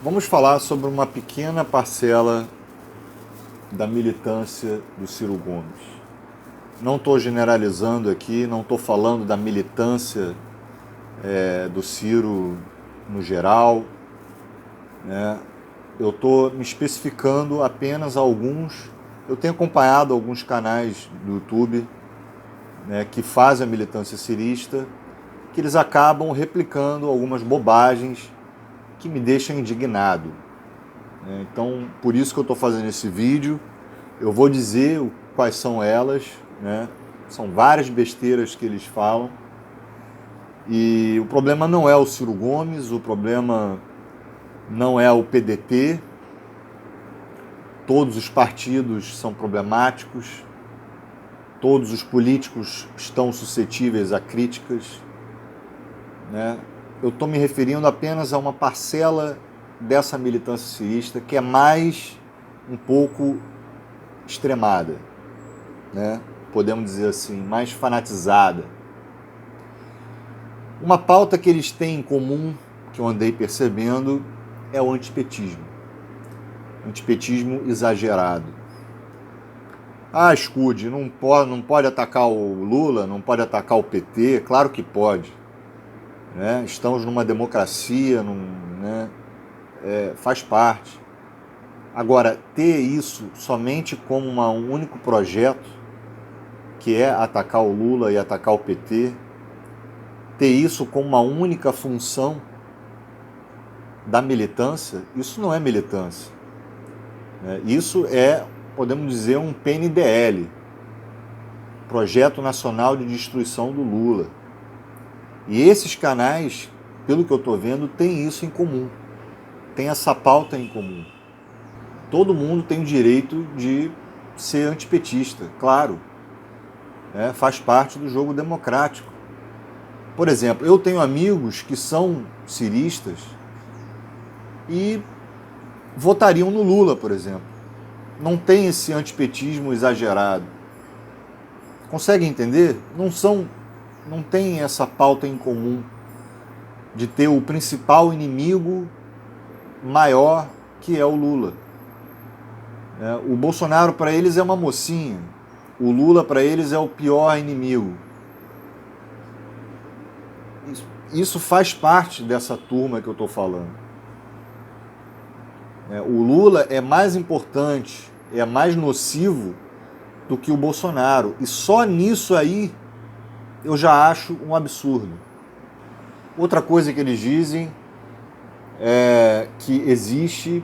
Vamos falar sobre uma pequena parcela da militância do Ciro Gomes. Não estou generalizando aqui, não estou falando da militância do Ciro no geral, né? Eu estou me especificando apenas alguns. Eu tenho acompanhado alguns canais do YouTube, né, que fazem a militância cirista, que eles acabam replicando algumas bobagens que me deixam indignado. Então, por isso que eu estou fazendo esse vídeo. Eu vou dizer quais são elas, né? São várias besteiras que eles falam. E o problema não é o Ciro Gomes, o problema não é o PDT. Todos os partidos são problemáticos, todos os políticos estão suscetíveis a críticas, né? Eu estou me referindo apenas a uma parcela dessa militância cirista que é mais um pouco extremada, né? Podemos dizer assim, mais fanatizada. Uma pauta que eles têm em comum, que eu andei percebendo, é o antipetismo. Antipetismo exagerado. Ah, Scud, não pode atacar o Lula, não pode atacar o PT. Claro que pode, né? Estamos numa democracia, né? Faz parte. Agora, ter isso somente como um único projeto, que é atacar o Lula e atacar o PT, ter isso como uma única função da militância, isso não é militância. Isso é, podemos dizer, um PNDL, Projeto Nacional de Destruição do Lula. E esses canais, pelo que eu estou vendo, têm isso em comum. Tem essa pauta em comum. Todo mundo tem o direito de ser antipetista, claro. Faz parte do jogo democrático. Por exemplo, eu tenho amigos que são ciristas e votariam no Lula, por exemplo. Não tem esse antipetismo exagerado. Consegue entender? Não tem essa pauta em comum de ter o principal inimigo maior, que é o Lula. O Bolsonaro para eles é uma mocinha. O Lula para eles é o pior inimigo. Isso faz parte dessa turma que eu estou falando. O Lula é mais importante, é mais nocivo do que o Bolsonaro. E só nisso aí eu já acho um absurdo. Outra coisa que eles dizem é que existe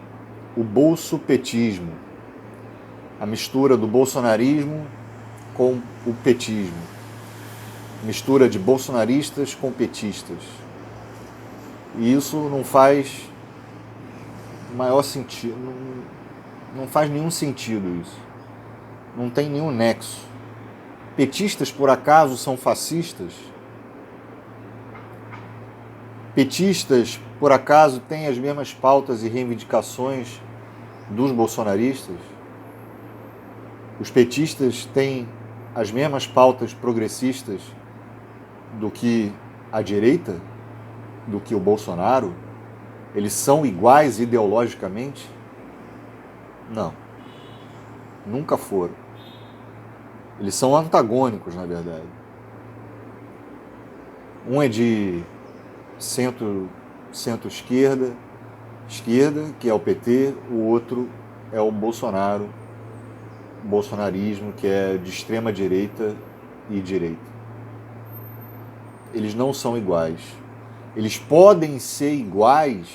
o bolsopetismo, a mistura do bolsonarismo com o petismo, mistura de bolsonaristas com petistas. E isso não faz maior sentido, não faz nenhum sentido isso. Não tem nenhum nexo. Petistas, por acaso, são fascistas? Petistas, por acaso, têm as mesmas pautas e reivindicações dos bolsonaristas? Os petistas têm as mesmas pautas progressistas do que a direita, do que o Bolsonaro? Eles são iguais ideologicamente? Não. Nunca foram. Eles são antagônicos, na verdade. Um é de centro-esquerda, que é o PT, o outro é o Bolsonaro, o bolsonarismo, que é de extrema direita e direita. Eles não são iguais. Eles podem ser iguais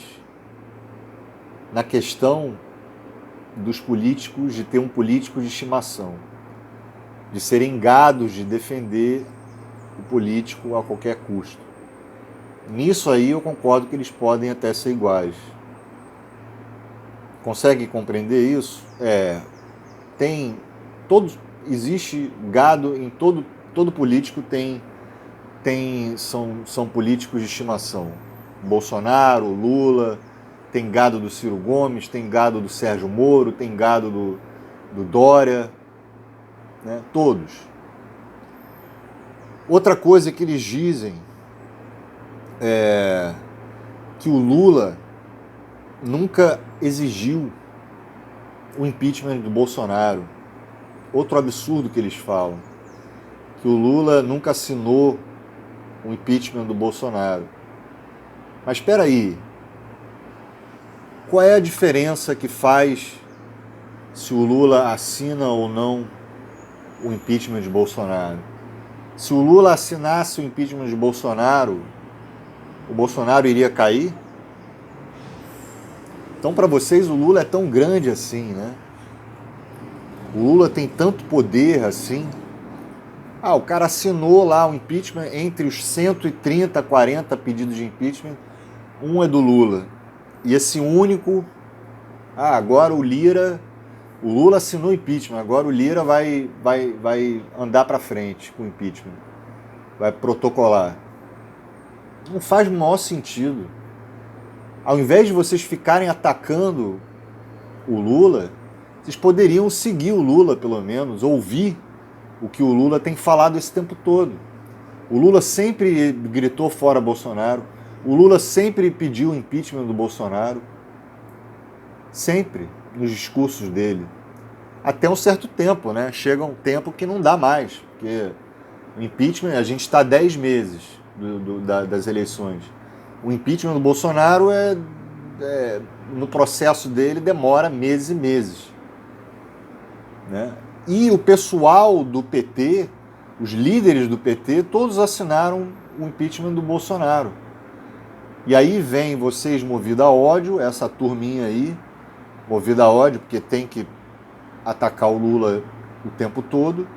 na questão dos políticos, de ter um político de estimação, de serem gados de defender o político a qualquer custo. Nisso aí eu concordo que eles podem até ser iguais. Consegue compreender isso? Existe gado em todo político são políticos de estimação. Bolsonaro, Lula, tem gado do Ciro Gomes, tem gado do Sérgio Moro, tem gado do Dória, né? Todos. Outra coisa que eles dizem é que o Lula nunca exigiu o impeachment do Bolsonaro. Outro absurdo que eles falam, que o Lula nunca assinou o impeachment do Bolsonaro. Mas espera aí, qual é a diferença que faz se o Lula assina ou não o impeachment de Bolsonaro? Se o Lula assinasse o impeachment de Bolsonaro, o Bolsonaro iria cair? Então, para vocês, o Lula é tão grande assim, né? O Lula tem tanto poder assim. O cara assinou lá o impeachment, entre os 130, 40 pedidos de impeachment, um é do Lula. E esse único, agora o Lula assinou o impeachment, agora o Lira vai andar para frente com o impeachment, vai protocolar. Não faz o maior sentido. Ao invés de vocês ficarem atacando o Lula, vocês poderiam seguir o Lula, pelo menos, ouvir o que o Lula tem falado esse tempo todo. O Lula sempre gritou fora Bolsonaro, o Lula sempre pediu o impeachment do Bolsonaro, sempre, nos discursos dele. Até um certo tempo, né? Chega um tempo que não dá mais, porque o impeachment, a gente está 10 meses das eleições. O impeachment do Bolsonaro no processo dele demora meses e meses, né? E o pessoal do PT, os líderes do PT, todos assinaram o impeachment do Bolsonaro. E aí vem vocês movidos a ódio, essa turminha aí, movida a ódio, porque tem que atacar o Lula o tempo todo,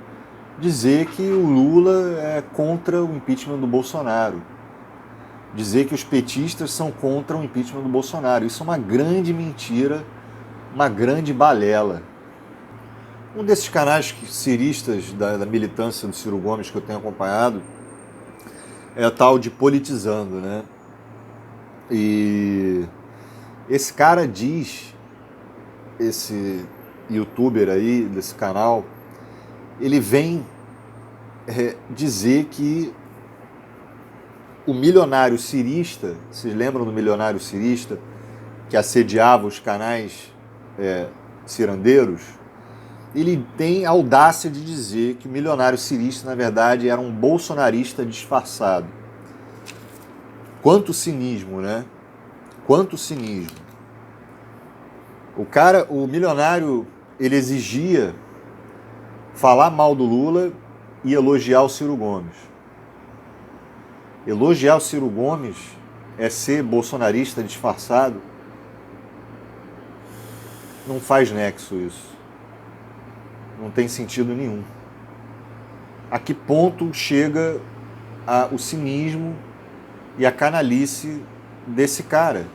dizer que o Lula é contra o impeachment do Bolsonaro. Dizer que os petistas são contra o impeachment do Bolsonaro. Isso é uma grande mentira, uma grande balela. Um desses canais ciristas da militância do Ciro Gomes que eu tenho acompanhado é a tal de Politizando, né? E esse cara diz, esse youtuber aí desse canal, ele vem dizer que o milionário cirista, vocês lembram do milionário cirista que assediava os canais cirandeiros? Ele tem a audácia de dizer que o milionário cirista, na verdade, era um bolsonarista disfarçado. Quanto cinismo, né? Quanto cinismo. O milionário, ele exigia falar mal do Lula e elogiar o Ciro Gomes. Elogiar o Ciro Gomes é ser bolsonarista disfarçado? Não faz nexo isso. Não tem sentido nenhum. A que ponto chega o cinismo e a canalice desse cara,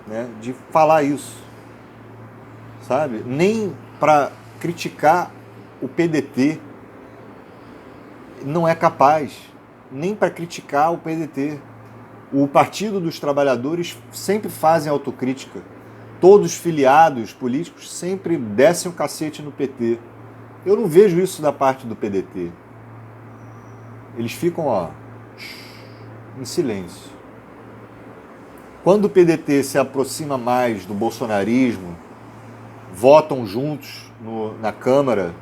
né, de falar isso, sabe? Nem para criticar o PDT não é capaz, nem para criticar o PDT. O Partido dos Trabalhadores sempre fazem autocrítica. Todos os filiados políticos sempre descem o cacete no PT. Eu não vejo isso da parte do PDT. Eles ficam, em silêncio. Quando o PDT se aproxima mais do bolsonarismo, votam juntos na Câmara,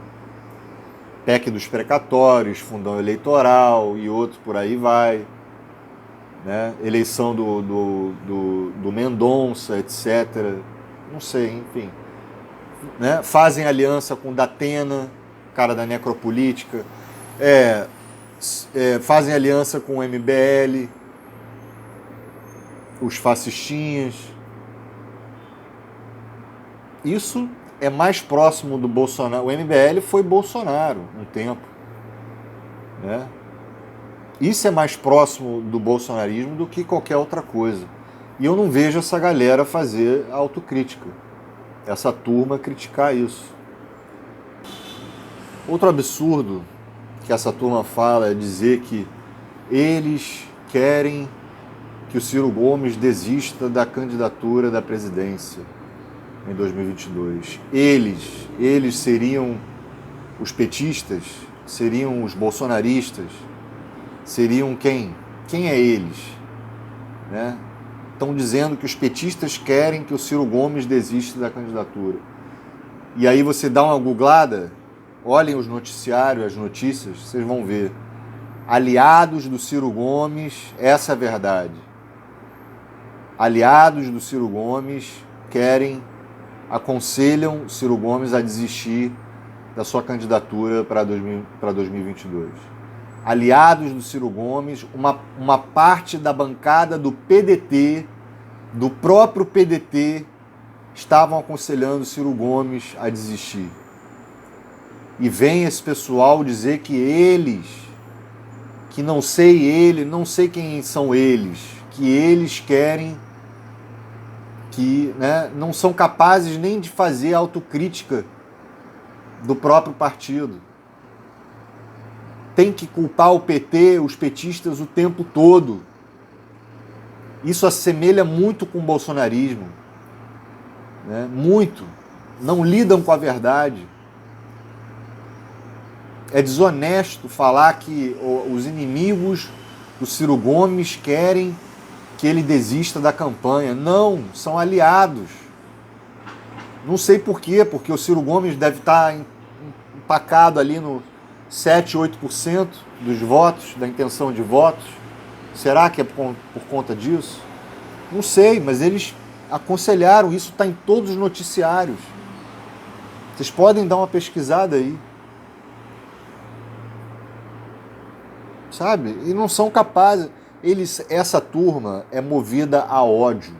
PEC dos precatórios, fundão eleitoral e outros por aí vai, né? Eleição do Mendonça, etc. Não sei, enfim. Né? Fazem aliança com o Datena, cara da necropolítica, fazem aliança com o MBL, os fascistinhas. Isso é mais próximo do Bolsonaro. O MBL foi Bolsonaro um tempo, né? Isso é mais próximo do bolsonarismo do que qualquer outra coisa. E eu não vejo essa galera fazer autocrítica, essa turma criticar isso. Outro absurdo que essa turma fala é dizer que eles querem que o Ciro Gomes desista da candidatura da presidência em 2022. Eles seriam os petistas? Seriam os bolsonaristas? Seriam quem? Quem é eles? Né? estão dizendo que os petistas querem que o Ciro Gomes desista da candidatura. E aí você dá uma googlada, olhem os noticiários, as notícias, vocês vão ver. Aliados do Ciro Gomes, essa é a verdade. Aliados do Ciro Gomes aconselham o Ciro Gomes a desistir da sua candidatura para 2022. Aliados do Ciro Gomes, uma parte da bancada do PDT, do próprio PDT, estavam aconselhando o Ciro Gomes a desistir. E vem esse pessoal dizer que eles, que não sei quem são eles, que eles querem, que não são capazes nem de fazer autocrítica do próprio partido. Tem que culpar o PT, os petistas, o tempo todo. Isso assemelha muito com o bolsonarismo. Muito. Não lidam com a verdade. É desonesto falar que os inimigos do Ciro Gomes querem que ele desista da campanha. Não, são aliados. Não sei por quê, porque o Ciro Gomes deve estar empacado ali no 7, 8% dos votos, da intenção de votos. Será que é por conta disso? Não sei, mas eles aconselharam, isso está em todos os noticiários. Vocês podem dar uma pesquisada aí. Sabe? E não são capazes. Essa turma é movida a ódio.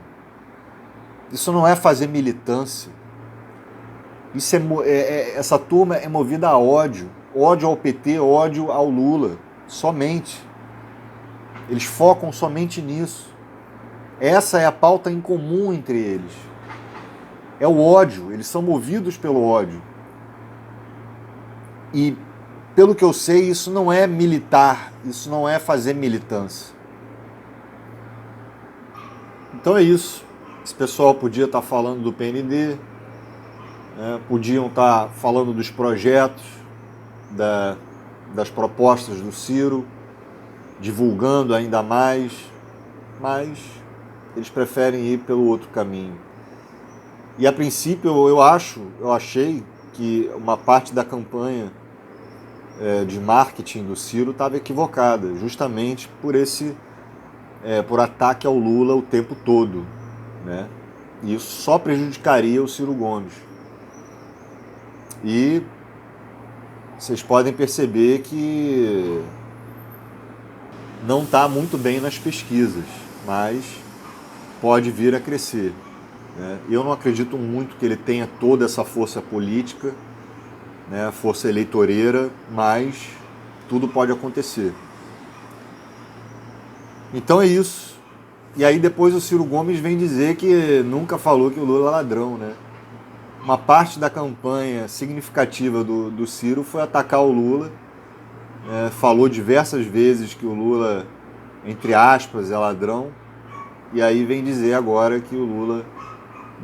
Isso não é fazer militância. Essa turma é movida a ódio. Ódio ao PT, ódio ao Lula. Somente. Eles focam somente nisso. Essa é a pauta em comum entre eles. É o ódio. Eles são movidos pelo ódio. E, pelo que eu sei, isso não é militar. Isso não é fazer militância. Então é isso. Esse pessoal podia estar falando do PND, podiam estar falando dos projetos, das propostas do Ciro, divulgando ainda mais, mas eles preferem ir pelo outro caminho. E a princípio eu achei que uma parte da campanha de marketing do Ciro estava equivocada, justamente por ataque ao Lula o tempo todo, né? E isso só prejudicaria o Ciro Gomes. E vocês podem perceber que não está muito bem nas pesquisas, mas pode vir a crescer, né? Eu não acredito muito que ele tenha toda essa força política, né, força eleitoreira, mas tudo pode acontecer. Então é isso. E aí depois o Ciro Gomes vem dizer que nunca falou que o Lula é ladrão, né? Uma parte da campanha significativa do Ciro foi atacar o Lula. Falou diversas vezes que o Lula, entre aspas, é ladrão. E aí vem dizer agora que o Lula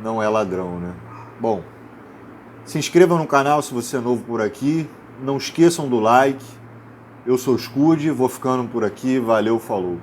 não é ladrão, né? Bom, se inscreva no canal se você é novo por aqui. Não esqueçam do like. Eu sou o Scud, vou ficando por aqui. Valeu, falou.